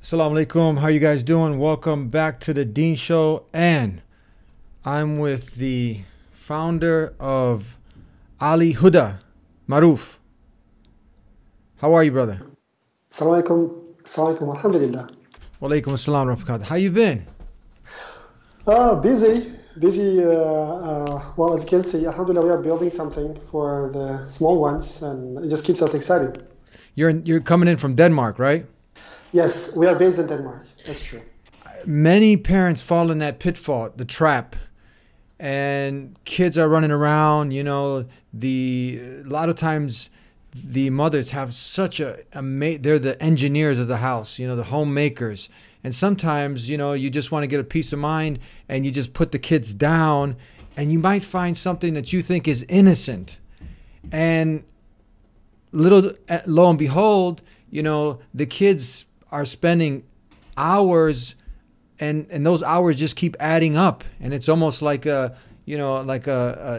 Assalamu alaikum. How you guys doing? Welcome back to the Dean Show, and I'm with the founder of Ali Huda, Maruf. How are you, brother? Assalamu alaikum. Assalamu alaikum. Alhamdulillah. Walaikum assalam wa rahmatullah. How you been? Busy. Busy. Well, as you can see, Alhamdulillah, we are building something for the small ones, and it just keeps us excited. You're coming in from Denmark, right? Yes, we are based in Denmark. That's true. Many parents fall in that pitfall, the trap, and kids are running around. A lot of times the mothers have such they're the engineers of the house, the homemakers. And sometimes, you just want to get a peace of mind and you just put the kids down, and you might find something that you think is innocent. And lo and behold, the kids are spending hours, and those hours just keep adding up, and it's almost like an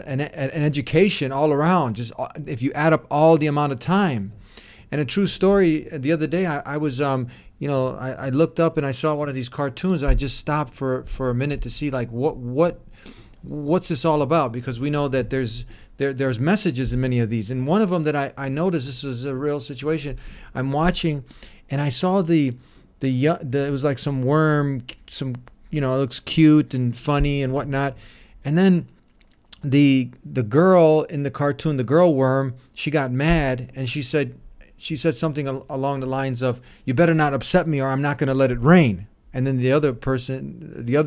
education all around, just if you add up all the amount of time. And a true story, the other day I was I looked up and I saw one of these cartoons. I just stopped for a minute to see like what's this all about, because we know that there's messages in many of these. And one of them that I noticed, this is a real situation I'm watching, and I saw it was like some worm, it looks cute and funny and whatnot. And then the girl in the cartoon, the girl worm, she got mad, and she said something along the lines of, "You better not upset me or I'm not going to let it rain." And then the other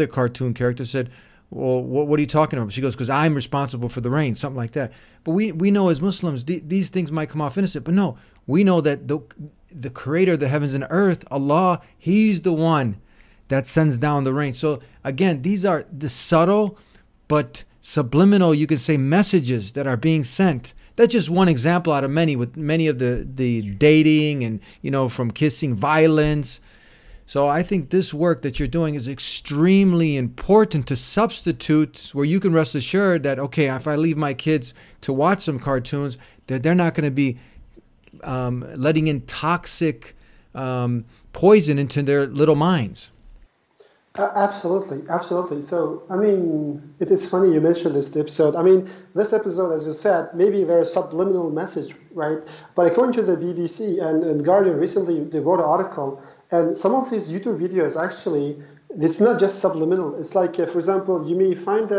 cartoon character said, "Well, what are you talking about?" She goes, "Because I'm responsible for the rain," something like that. But we know as Muslims, these things might come off innocent, but no, we know that the creator of the heavens and earth, Allah, He's the one that sends down the rain. So again, these are the subtle but subliminal, you could say, messages that are being sent. That's just one example out of many, with many of the dating and, from kissing, violence. So I think this work that you're doing is extremely important to substitute, where you can rest assured that, okay, if I leave my kids to watch some cartoons, that they're not going to be letting in toxic poison into their little minds. Absolutely, absolutely. So, it is funny you mentioned this episode. This episode, as you said, maybe there's subliminal message, right? But according to the BBC and Guardian recently, they wrote an article, and some of these YouTube videos actually, it's not just subliminal. It's like, for example, you may find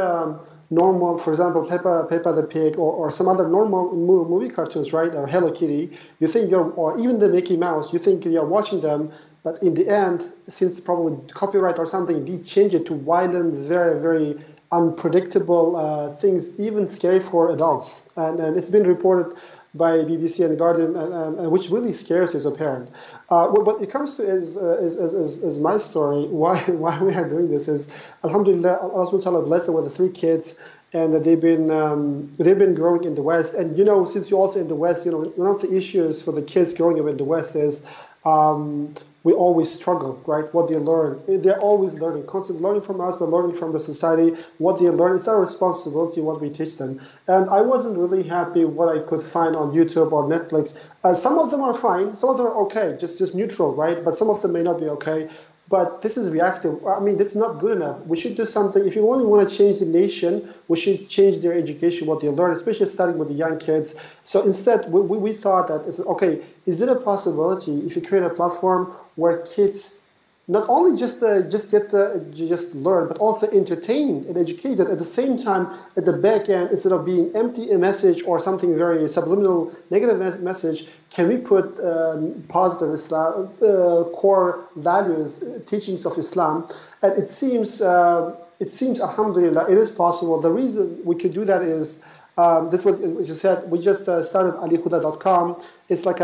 normal, for example, Peppa the Pig, or some other normal movie cartoons, right? Or Hello Kitty. You think or even the Mickey Mouse, you think you're watching them. But in the end, since probably copyright or something, we change it to violent, very, very unpredictable things, even scary for adults. And it's been reported by BBC and Guardian, and which really scares as a parent. What it comes to is my story. Why we are doing this is, Alhamdulillah, Allah subhanahu wa ta'ala blessed with the 3 kids, and they've been growing in the West. And since you're also in the West, one of the issues for the kids growing up in the West is we always struggle, right? What they learn, they're always learning, constantly learning from us, they're learning from the society. What they learn, it's our responsibility what we teach them. And I wasn't really happy what I could find on YouTube or Netflix. Some of them are fine, some of them are okay, just neutral, right? But some of them may not be okay. But this is reactive. This is not good enough. We should do something. If you only want to change the nation, we should change their education, what they learn, especially starting with the young kids. So instead, we thought that, is it a possibility if you create a platform where kids not only just learn, but also entertained and educated at the same time at the back end, instead of being empty a message or something very subliminal, negative message, can we put positive Islam, core values, teachings of Islam? And it seems, alhamdulillah, it is possible. The reason we could do that is, this was, as you said, we just started alihuda.com. It's like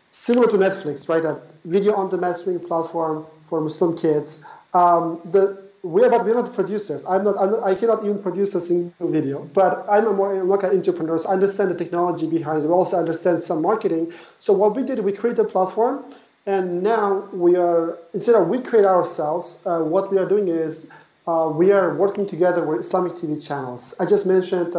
similar to Netflix, right? A video on demand streaming platform for Muslim kids. We're not producers. I cannot even produce a single video. But I'm like an entrepreneur. So I understand the technology behind it. We also understand some marketing. So what we did, we created a platform, and now instead of we create ourselves, what we are doing is we are working together with Islamic TV channels. I just mentioned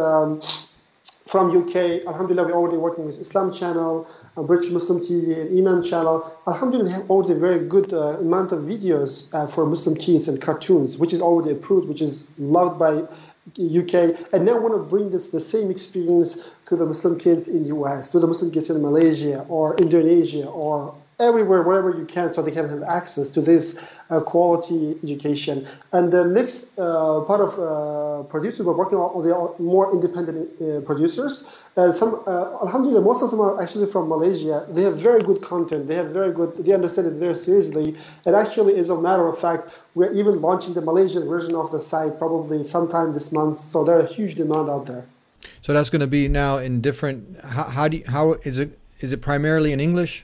from UK, alhamdulillah, we're already working with Islam channel, British Muslim TV, and Iman channel. Alhamdulillah, have already a very good amount of videos for Muslim kids and cartoons, which is already approved, which is loved by UK, and now want to bring the same experience to the Muslim kids in the US, to the Muslim kids in Malaysia or Indonesia or everywhere, wherever you can, so they can have access to this quality education. And the next part of producers we're working on, they are more independent producers. Alhamdulillah, most of them are actually from Malaysia. They have very good content. They understand it very seriously. And actually, as a matter of fact, we're even launching the Malaysian version of the site probably sometime this month. So there's a huge demand out there. So that's going to be now in different. How is it? Is it primarily in English?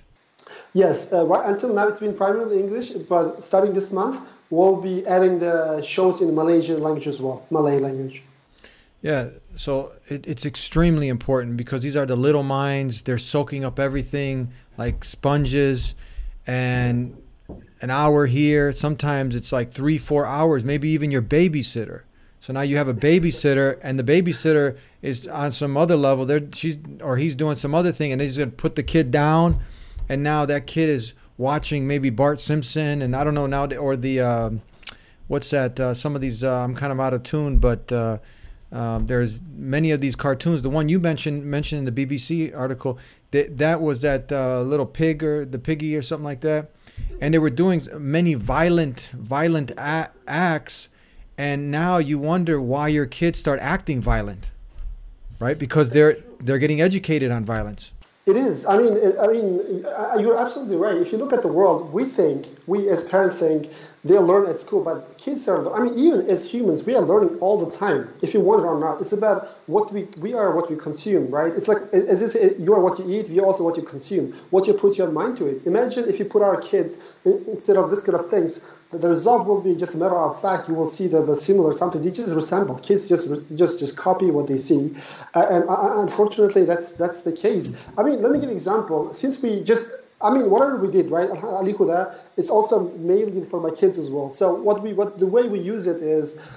Yes, right until now it's been primarily English, but starting this month, we'll be adding the shows in Malaysian language as well, Malay language. Yeah, so it's extremely important because these are the little minds. They're soaking up everything like sponges, and an hour here. Sometimes it's like 3-4 hours, maybe even your babysitter. So now you have a babysitter, and the babysitter is on some other level. He's doing some other thing, and he's going to put the kid down. And now that kid is watching maybe Bart Simpson, and I don't know now, or the what's that? Some of these I'm kind of out of tune, but there's many of these cartoons. The one you mentioned in the BBC article, that was that little pig or the piggy or something like that, and they were doing many violent acts, and now you wonder why your kids start acting violent, right? Because they're getting educated on violence. It is. I mean, you're absolutely right. If you look at the world, we as parents think they'll learn at school, but kids are, I mean, even as humans, we are learning all the time, if you want it or not. It's about what we are, what we consume, right? It's like, as you are what you eat, you're also what you consume, what you put your mind to it. Imagine if you put our kids, instead of this kind of things, the result will be just a matter of fact. You will see the similar something. They just resemble. Kids just copy what they see, and unfortunately, that's the case. I mean, let me give you an example. Since whatever we did, right, Ali Huda, it's also mainly for my kids as well. So the way we use it is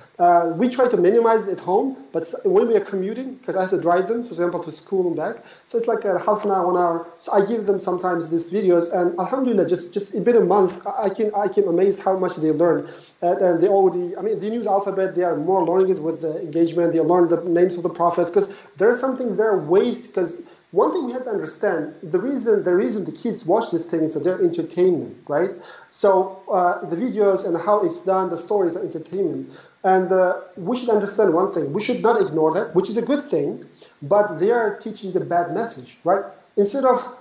we try to minimize it at home, but when we are commuting, because I have to drive them, for example, to school and back, so it's like a half an hour, 1 hour. So I give them sometimes these videos, and alhamdulillah, just in a month, I can amaze how much they learn. And they already, I mean, they use the alphabet, they are more learning it with the engagement, they learn the names of the prophets, because there are some things, there are ways, because one thing we have to understand, the reason the kids watch these things is that they're entertainment, right? So the videos and how it's done, the stories are entertainment. And we should understand one thing. We should not ignore that, which is a good thing, but they are teaching the bad message, right? Instead of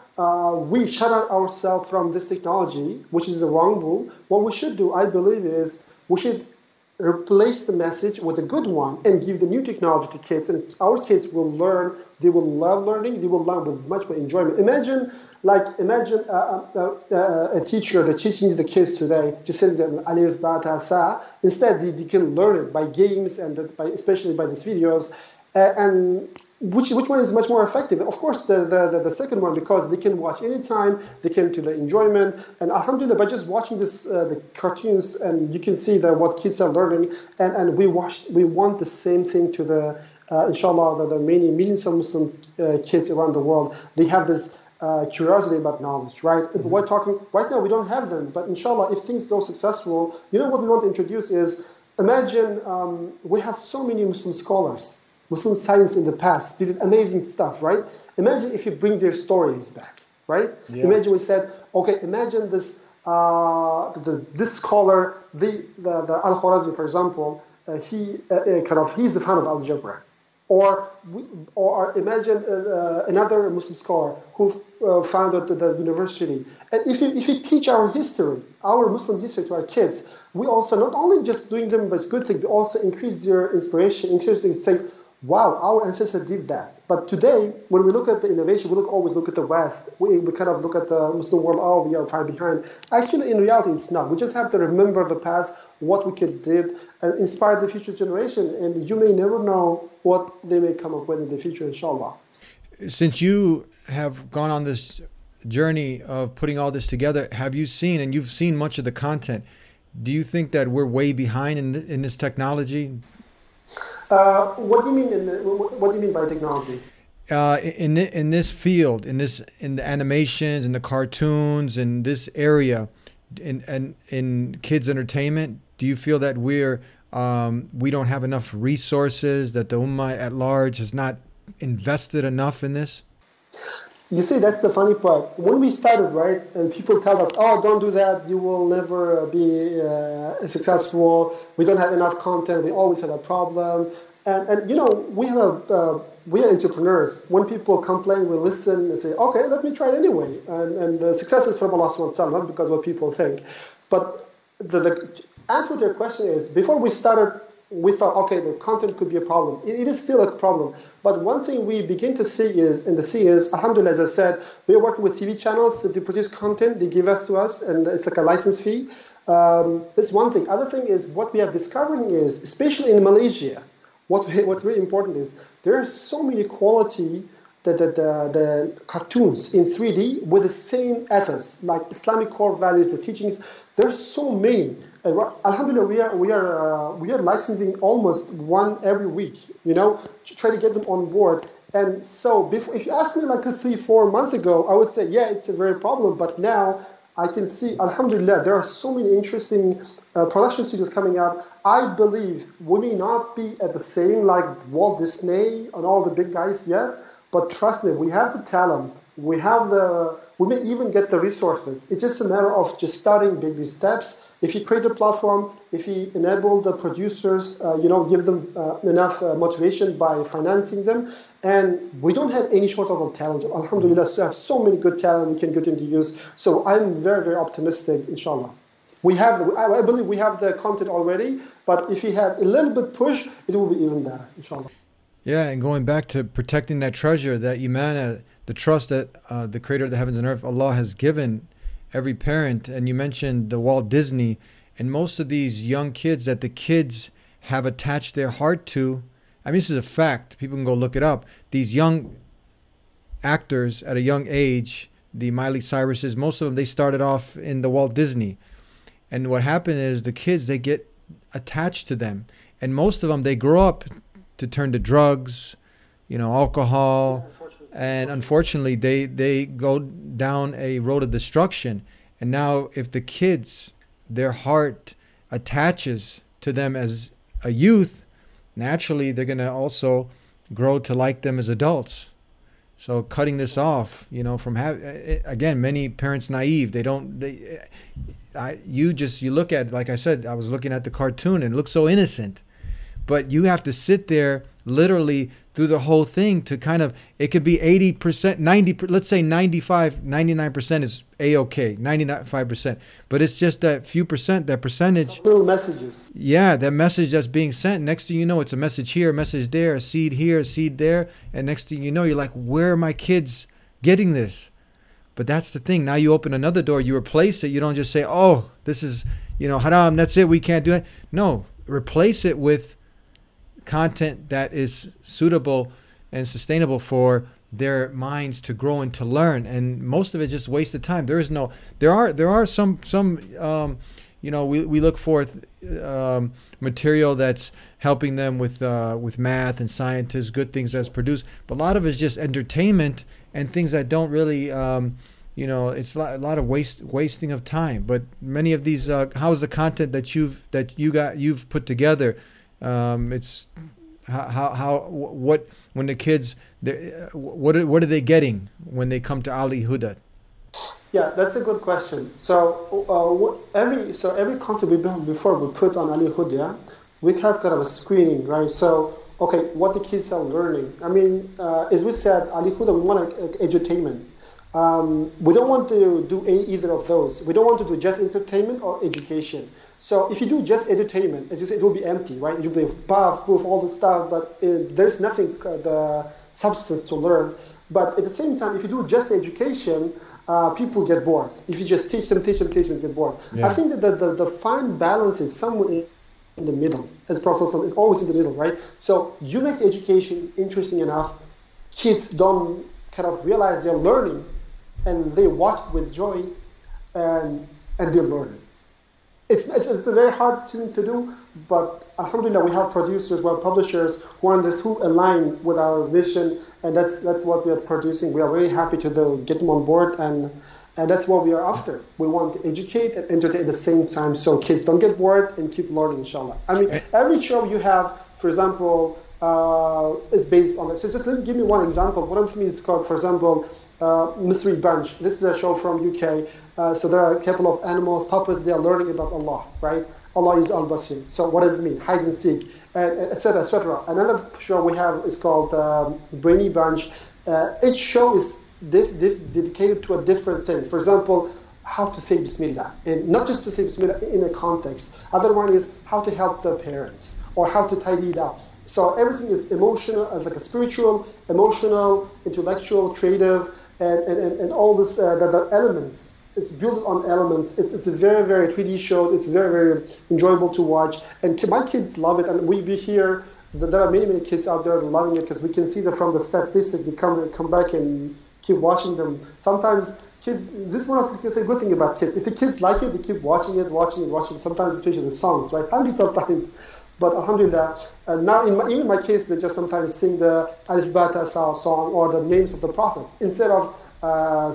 we shut out ourselves from this technology, which is the wrong move, what we should do, I believe, is we should replace the message with a good one and give the new technology to kids, and our kids will learn. They will love learning. They will learn with much more enjoyment. Imagine a teacher that teaching the kids today, just send them Alif, Bata, Sa. Instead, they can learn it by games and especially by these videos. And which one is much more effective? Of course, the second one, because they can watch anytime, they can do the enjoyment, and alhamdulillah, by just watching the cartoons, and you can see that what kids are learning, and we want the same thing to the inshallah the many millions of Muslim kids around the world. They have this curiosity about knowledge, right? Mm-hmm. We're talking right now, we don't have them, but inshallah, if things go successful, you know what we want to introduce is, imagine we have so many Muslim scholars, Muslim science in the past, did amazing stuff, right? Imagine if you bring their stories back, right? Yeah. Imagine we said, okay, imagine this this scholar, the Al-Khwarizmi, for example, he's the fan of algebra. Or imagine another Muslim scholar who founded the university. And if you teach our history, our Muslim history to our kids, we also not only just doing them but it's good thing, we also increase their inspiration, increase them saying, wow, our ancestors did that. But today, when we look at the innovation, we always look at the West. We kind of look at the Muslim world, oh, we are far behind. Actually, in reality, it's not. We just have to remember the past, what we did, and inspire the future generation. And you may never know what they may come up with in the future, inshallah. Since you have gone on this journey of putting all this together, have you seen, and you've seen much of the content, do you think that we're way behind in this technology? What do you mean? What do you mean by technology? in this field, in the animations, in the cartoons, in this area, in kids entertainment, do you feel that we don't have enough resources, that the ummah at large has not invested enough in this? You see, that's the funny part. When we started, right, and people tell us, "Oh, don't do that. You will never be successful. We don't have enough content. We always have a problem." And you know, we are entrepreneurs. When people complain, we listen and say, "Okay, let me try it anyway." And the success is from Allah subhanahu wa ta'ala, not because of what people think. But the answer to your question is, before we started, we thought, okay, the content could be a problem. It is still a problem. But one thing we begin to see is, alhamdulillah, as I said, we are working with TV channels that they produce content, they give us to us, and it's like a license fee. That's one thing. Other thing is, what we are discovering is, especially in Malaysia, what's really important is, there are so many quality the cartoons in 3D with the same ethos, like Islamic core values, the teachings. There's so many. Alhamdulillah, we are licensing almost one every week. You know, to try to get them on board. And so, if you asked me like 3-4 months ago, I would say, yeah, it's a very problem. But now I can see, alhamdulillah, there are so many interesting production studios coming out. I believe we may not be at the same like Walt Disney and all the big guys yet. But trust me, we have the talent. We may even get the resources. It's just a matter of just starting baby steps. If you create a platform, if you enable the producers, give them enough motivation by financing them, and we don't have any short of talent. Alhamdulillah, we have so many good talent we can get into use. So I'm very, very optimistic, inshallah. I believe we have the content already, but if you have a little bit push, it will be even better, inshallah. Yeah, and going back to protecting that treasure, that iman, the trust that the creator of the heavens and earth, Allah, has given every parent. And you mentioned the Walt Disney, and most of these young kids that the kids have attached their heart to. I mean, this is a fact. People can go look it up. These young actors at a young age, the Miley Cyruses, most of them, they started off in the Walt Disney. And what happened is the kids, they get attached to them. And most of them, they grow up to turn to drugs, alcohol, and unfortunately they go down a road of destruction. And now if the kids, their heart attaches to them as a youth, naturally they're going to also grow to like them as adults. So cutting this off, from again, many parents naive. You look at, like I said, I was looking at the cartoon and it looks so innocent. But you have to sit there literally through the whole thing to kind of, it could be 80%, 90, let's say 95, 99% is A-okay, 95%. But it's just that few percent, that percentage. Little messages. Yeah, that message that's being sent. Next thing you know, it's a message here, a message there, a seed here, a seed there. And next thing you know, you're like, where are my kids getting this? But that's the thing. Now you open another door, you replace it. You don't just say, oh, this is, haram, that's it, we can't do it. No, replace it with content that is suitable and sustainable for their minds to grow and to learn. And most of it is just wasted time. There are some we look for material that's helping them with math and scientists, good things that's produced, but a lot of it is just entertainment and things that don't really it's a lot of wasting of time. But many of these how is the content that you've put together, it's what when the kids, what are they getting when they come to Ali Huda? Yeah, that's a good question. So every content we build before we put on Ali Huda, we have kind of a screening, right? So okay, what the kids are learning. I mean, as we said, Ali Huda, we want edutainment. We don't want to do either of those. We don't want to do just entertainment or education. So if you do just entertainment, as you said, it will be empty, right? It will be puff, all the stuff, but there's nothing, the substance to learn. But at the same time, if you do just education, people get bored. If you just teach them, get bored. Yeah. I think that the fine balance is somewhere in the middle. As Prophet said, it's always in the middle, right? So you make education interesting enough, kids don't kind of realize they're learning, and they watch with joy, and they learn. It's a very hard thing to do, but alhamdulillah, we have producers, we have publishers who align with our vision and that's what we are producing. We are very happy to get them on board, and that's what we are after. We want to educate and entertain at the same time, so kids don't get bored and keep learning, inshallah. I mean, every show you have, for example, is based on it. So just give me one example. One of them is called, for example, Mystery Bunch. This is a show from UK. So there are a couple of animals, puppets. They are learning about Allah, right? Allah is Al-Basir. So what does it mean? Hide and seek, etc., etc. Another show we have is called Brainy Bunch. Each show is dedicated to a different thing. For example, how to say Bismillah, and not just to say Bismillah in a context. Other one is how to help the parents or how to tidy it up. So everything is emotional, like a spiritual, emotional, intellectual, creative, and all this the elements. It's built on elements. It's a very, very 3D show. It's very, very enjoyable to watch. And my kids love it. And we hear that there are many, many kids out there loving it because we can see that from the statistics. They come back and keep watching them. Sometimes kids, this is one of the good thing about kids. If the kids like it, they keep watching it. Sometimes especially the songs, right? Hundreds of times. But alhamdulillah, now even my kids, they just sometimes sing the Alif song or the names of the prophets instead of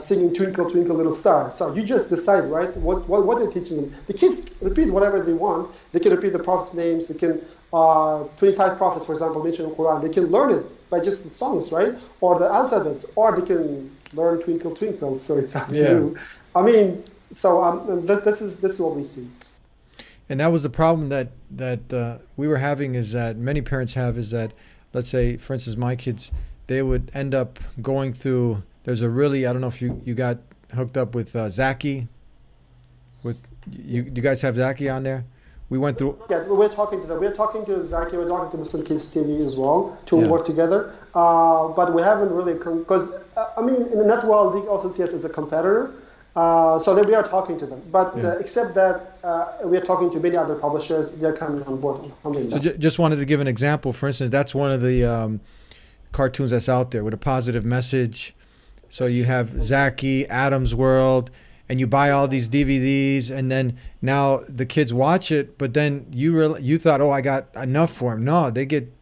singing Twinkle, Twinkle, Little Star. So you just decide, right, what they're teaching them. The kids repeat whatever they want. They can repeat the prophets' names. They can, 25 prophets, for example, mentioned in the Quran. They can learn it by just the songs, right, or the alphabets, or they can learn Twinkle, Twinkle. So it's up to you. I mean, so this is what we see. And that was the problem that we were having, is that many parents have, is that, let's say, for instance, my kids, they would end up going through, there's a really, I don't know if you got hooked up with Zaki. With you guys have Zaki on there? We went through. Yeah, we're talking to them. We're talking to Zaki. We're talking to Muslim Kids TV as well to work together. But we haven't really, because I mean, in the net world, they also see us as a competitor. So then we are talking to them. But except that we are talking to many other publishers. They are coming on board. So just wanted to give an example. For instance, that's one of the cartoons that's out there with a positive message. So you have Zaki, Adam's World, and you buy all these DVDs, and then now the kids watch it, but then you thought, oh, I got enough for them. No, they get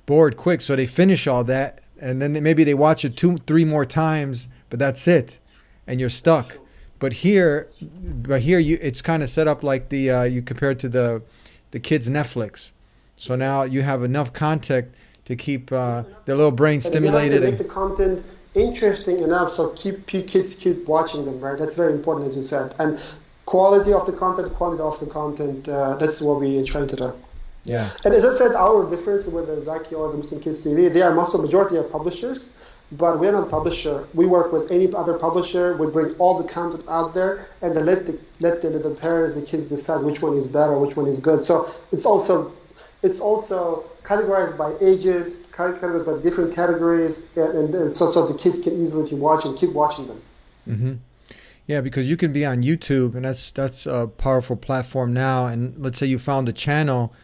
bored quick, so they finish all that, and then maybe they watch it 2-3 more times, but that's it, and you're stuck. But here it's kind of set up like the you compare it to the kids' Netflix. So now you have enough content to keep their little brain stimulated. And make the content interesting enough so kids keep watching them, right? That's very important, as you said. And quality of the content, that's what we are trying to do. Yeah. And as I said, our difference with the Zaki or the Muslim Kids TV, they are majority of publishers, but we're not a publisher. We work with any other publisher. We bring all the content out there, and then let the parents, the kids decide which one is better, which one is good. So it's also categorized by ages, categorized by different categories, and so the kids can easily keep watching them. Mm-hmm. Yeah, because you can be on YouTube, and that's a powerful platform now. And let's say you found a channel,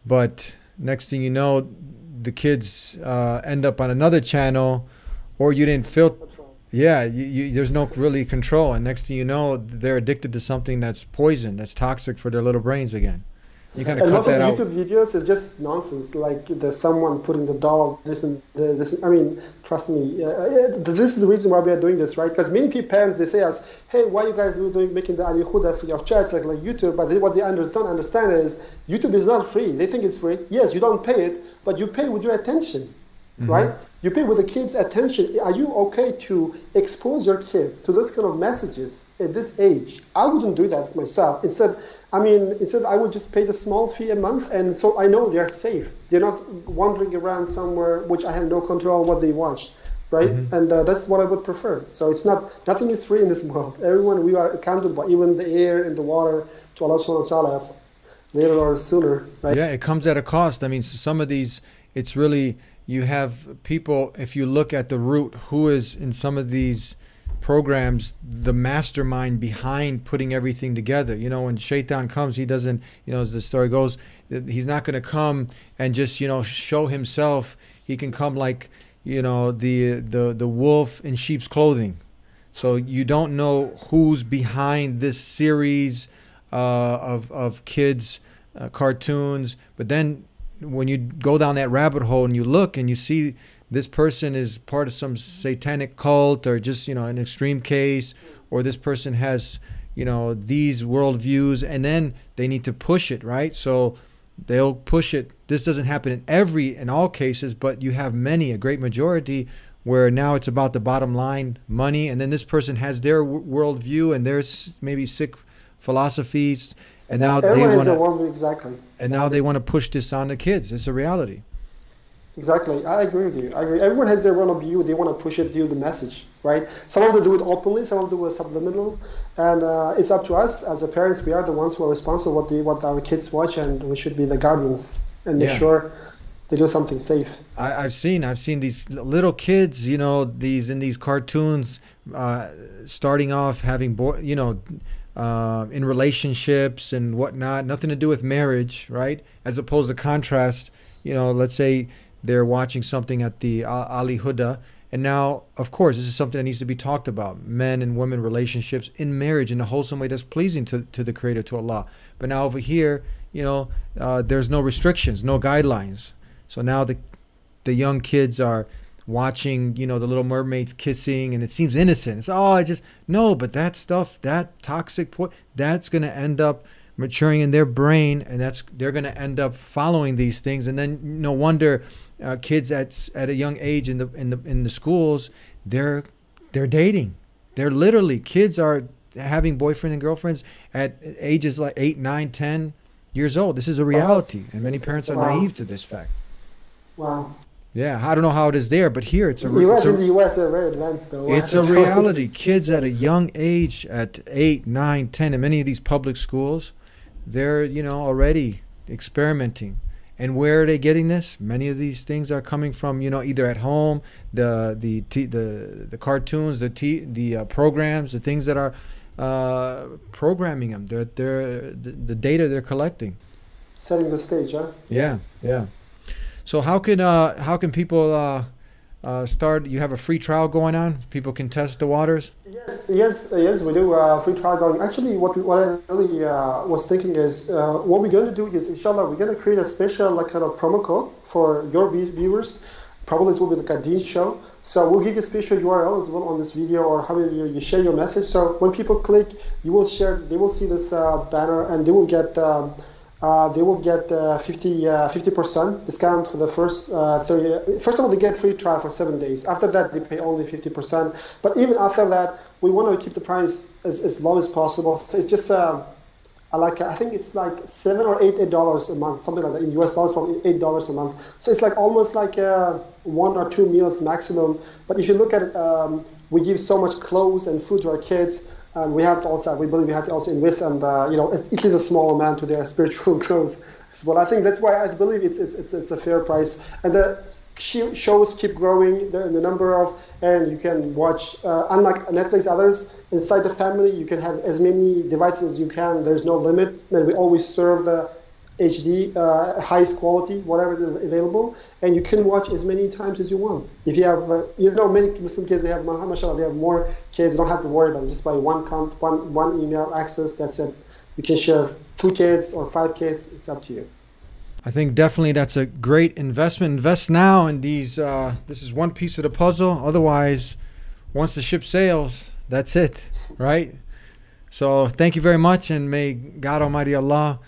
but next thing you know, the kids end up on another channel, or you didn't filter. Yeah, there's no really control, and next thing you know, they're addicted to something that's poison, that's toxic for their little brains again. You gotta cut that out. And YouTube videos is just nonsense. Like there's someone putting the doll, this and this. I mean, trust me, this is the reason why we are doing this, right? Because many parents, they say us, hey, why you guys making the Huda free of charge like YouTube? But what they don't understand is YouTube is not free. They think it's free. Yes, you don't pay it, but you pay with your attention. Right? You pay with the kids' attention. Are you okay to expose your kids to this kind of messages at this age? I wouldn't do that myself. Instead, I would just pay the small fee a month, and so I know they're safe. They're not wandering around somewhere which I have no control on what they watch, right? And that's what I would prefer. So it's nothing is free in this world. Everyone, we are accountable, even the air and the water, to Allah subhanahu wa ta'ala, later or sooner, right? Yeah, it comes at a cost. I mean, some of these, it's really, you have people, if you look at the root, who is in some of these programs the mastermind behind putting everything together. You know, when Shaitan comes, he doesn't, you know, as the story goes, he's not going to come and just, you know, show himself. He can come like, you know, the wolf in sheep's clothing. So you don't know who's behind this series of kids cartoons. But then when you go down that rabbit hole and you look and you see this person is part of some satanic cult, or just, you know, an extreme case, or this person has, you know, these worldviews, and then they need to push it, right? So they'll push it. This doesn't happen in all cases, but you have many, a great majority, where now it's about the bottom line, money, and then this person has their worldview and their maybe sick philosophies, and now exactly. And now they want to push this on the kids. It's a reality. Exactly, I agree with you. I agree. Everyone has their own view. They want to push it through the message, right? Some of them do it openly, some of them do it subliminal, and it's up to us as the parents. We are the ones who are responsible what our kids watch, and we should be the guardians and make sure they do something safe. I've seen these little kids, you know, in these cartoons, starting off having in relationships and whatnot, nothing to do with marriage, right? As opposed to contrast, you know, let's say they're watching something at the Ali Huda, and now, of course, this is something that needs to be talked about: men and women relationships in marriage in a wholesome way that's pleasing to the Creator, to Allah. But now over here, you know, there's no restrictions, no guidelines. So now the young kids are watching, you know, the little mermaids kissing, and it seems innocent. It's no, but that stuff, that toxic, that's going to end up maturing in their brain, and they're going to end up following these things. And then no wonder kids at a young age in the schools, they're dating. They're literally, kids are having boyfriends and girlfriends at ages like 8, 9, 10 years old. This is a reality, and many parents are naive to this fact. Wow. Yeah, I don't know how it is there, but here it's a in the US are very advanced though. It's a reality. Kids at a young age, at 8, 9, 10, in many of these public schools, they're, you know, already experimenting. And where are they getting this? Many of these things are coming from, you know, either at home, the cartoons, the programs, the things that are programming them. The data they're collecting. Setting the stage, huh? Yeah, yeah. So how can people start? You have a free trial going on. People can test the waters. Yes, we do free trial going. Actually, what I really was thinking is what we're going to do is, inshallah, we're going to create a special kind of promo code for your viewers. Probably it will be like a Deen show. So we'll give you a special URL as well on this video, or however you share your message. So when people click, they will see this banner, and they will get 50% discount for the first 30. First of all, they get free trial for 7 days. After that, they pay only 50%. But even after that, we want to keep the price as low as possible. So it's just I think it's like $7 or $8 a month, something like that. In US dollars, probably $8 a month. So it's like almost like 1 or 2 meals maximum. But if you look at it, we give so much clothes and food to our kids. And we believe we have to also invest, and it is a small amount to their spiritual growth. But I think that's why I believe it's a fair price. And the shows keep growing, the number of, and you can watch, unlike Netflix, others, inside the family, you can have as many devices as you can. There's no limit, and we always serve the HD, highest quality, whatever is available, and you can watch as many times as you want. If you have, many Muslim kids, they have, mashallah, they have more kids, don't have to worry about it. Just by one email access, that's it. You can share 2 kids or 5 kids, it's up to you. I think definitely that's a great investment. Invest now in these, this is one piece of the puzzle. Otherwise, once the ship sails, that's it, right? So thank you very much, and may God Almighty Allah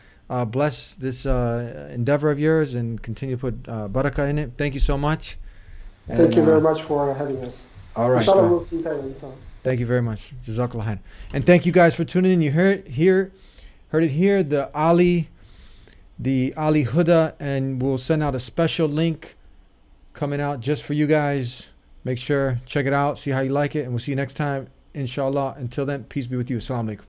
bless this endeavor of yours and continue to put barakah in it. Thank you so much. And, thank you very much for having us. All right. Inshallah, we'll see you so. Thank you very much. Jazakallah khair. And thank you guys for tuning in. You heard it here, the Ali Huda, and we'll send out a special link coming out just for you guys. Make sure, check it out, see how you like it, and we'll see you next time, inshallah. Until then, peace be with you. Assalamu alaikum.